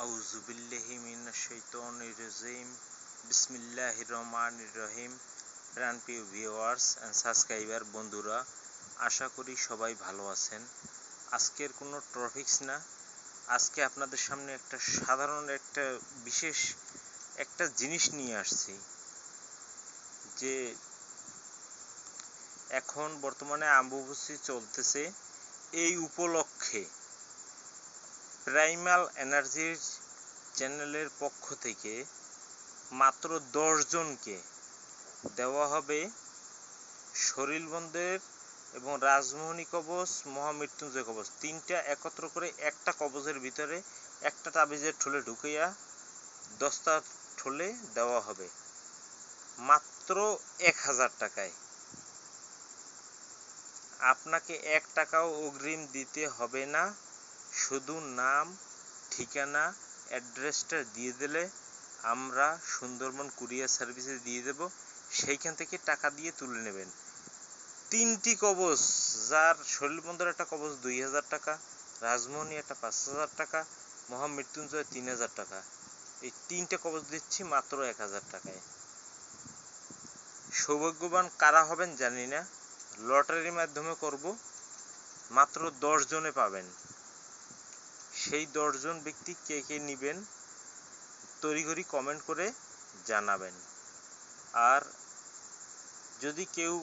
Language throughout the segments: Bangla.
আউযুবিল্লাহি মিনাশ শাইতানির রাজিম। বিসমিল্লাহির রহমানির রহিম। প্রাণপ্রিয় ভিউয়ার্স এন্ড সাবস্ক্রাইবার বন্ধুরা, আশা করি সবাই ভালো আছেন। আজকের কোনো টপিকস না, আজকে আপনাদের সামনে একটা সাধারণ বিশেষ একটা জিনিস নিয়ে আসছি। যে এখন বর্তমানে অম্বুবাচী চলতেছে, এই উপলক্ষে প্রাইমাল এনার্জির চ্যানেলের পক্ষ থেকে মাত্র 10 জনকে দেওয়া হবে শরীরবন্দের এবং রাজমোহনী কবচ, মহামৃত্যুঞ্জয় কবচ, তিনটা একত্র করে একটা কবচের ভিতরে একটা তাবিজের ঠোলে ঢুকাইয়া 10টা ঠোলে দেওয়া হবে মাত্র 1000 টাকায়। আপনাকে 1 টাকাও অগ্রিম দিতে হবে না, শুধু নাম, ঠিকানা, অ্যাড্রেসটা দিয়ে দিলে আমরা সুন্দরবন কুরিয়ার সার্ভিসে দিয়ে দেব, সেইখান থেকে টাকা দিয়ে তুলে নেবেন। 3টি কবচ, যার শরীরবন্দর একটা কবচ 2000 টাকা, রাজমোহনী একটা 5000 টাকা, মহামৃত্যুঞ্জয় 3000 টাকা। এই 3টে কবচ দিচ্ছি মাত্র 1000 টাকায়। সৌভাগ্যবান কারা হবেন জানি না, লটারির মাধ্যমে করব, মাত্র 10 জনে পাবেন। সেই 10 জন ব্যক্তি কে কে নেবেন তড়িঘড়ি কমেন্ট করে জানাবেন। আর যদি কেউ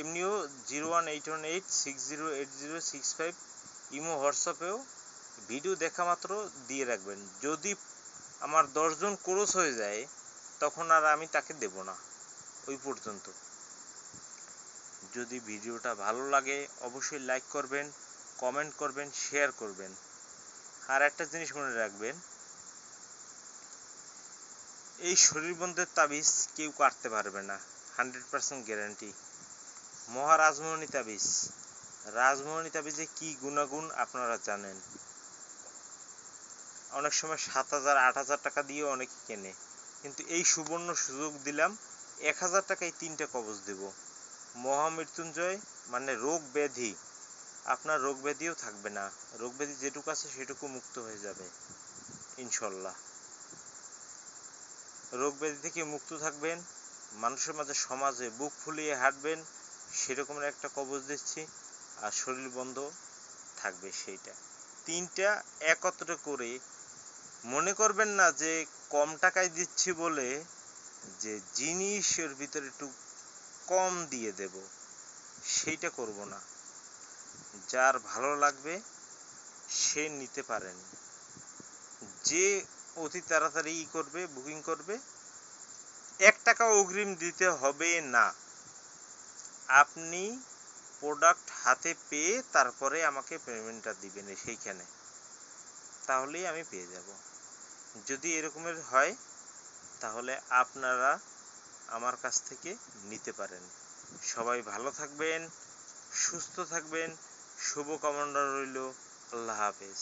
এমনিও 01818608065 ইমো হোয়াটসঅ্যাপেও ভিডিও দেখা মাত্র দিয়ে রাখবেন। যদি আমার 10 জন ক্রস হয়ে যায় তখন আর আমি তাকে দেব না, ওই পর্যন্ত। যদি ভিডিওটা ভালো লাগে অবশ্যই লাইক করবেন, কমেন্ট করবেন, শেয়ার করবেন। আর একটা জিনিস মনে রাখবেন, এই শরীরবন্দের তাবিজ কেউ কাটতে পারবে না, 100% গ্যারান্টি। মহারাজমোহনী তাবিজ, রাজমোহনী তাবিজে কি গুণাগুণ আপনারা জানেন। অনেক সময় 7000 8000 টাকা দিয়ে অনেকে কেনে, কিন্তু এই সুবর্ণ সুযোগ দিলাম, 1000 টাকায় 3টে কবচ দেব। মহামৃত্যুঞ্জয় মানে রোগ ব্যাধি, আপনার রোগ ব্যাধিও থাকবে না, রোগ ব্যাধি যেটুকু আছে সেটুকু মুক্ত হয়ে যাবে ইনশাল্লাহ। রোগ ব্যাধি থেকে মুক্ত থাকবেন, মানুষের মাঝে সমাজে বুক ফুলিয়ে হাঁটবেন, সেরকমের একটা কবচ দিচ্ছি। আর শরীর বন্ধ থাকবে সেইটা। 3টা একত্র করে, মনে করবেন না যে কম টাকায় দিচ্ছি বলে যে জিনিসের ভিতরে একটু কম দিয়ে দেব, সেইটা করব না। যার ভালো লাগবে সে নিতে পারেন। যে অতি তাড়াতাড়ি করবে, বুকিং করবে, 1 টাকা অগ্রিম দিতে হবে না। আপনি প্রোডাক্ট হাতে পেয়ে তারপরে আমাকে পেমেন্টটা দিবেন সেইখানে, তাহলেই আমি পেয়ে যাব। যদি এরকমের হয় তাহলে আপনারা আমার কাছ থেকে নিতে পারেন। সবাই ভালো থাকবেন, সুস্থ থাকবেন, শুভকামনা রইল। আল্লাহ হাফেজ।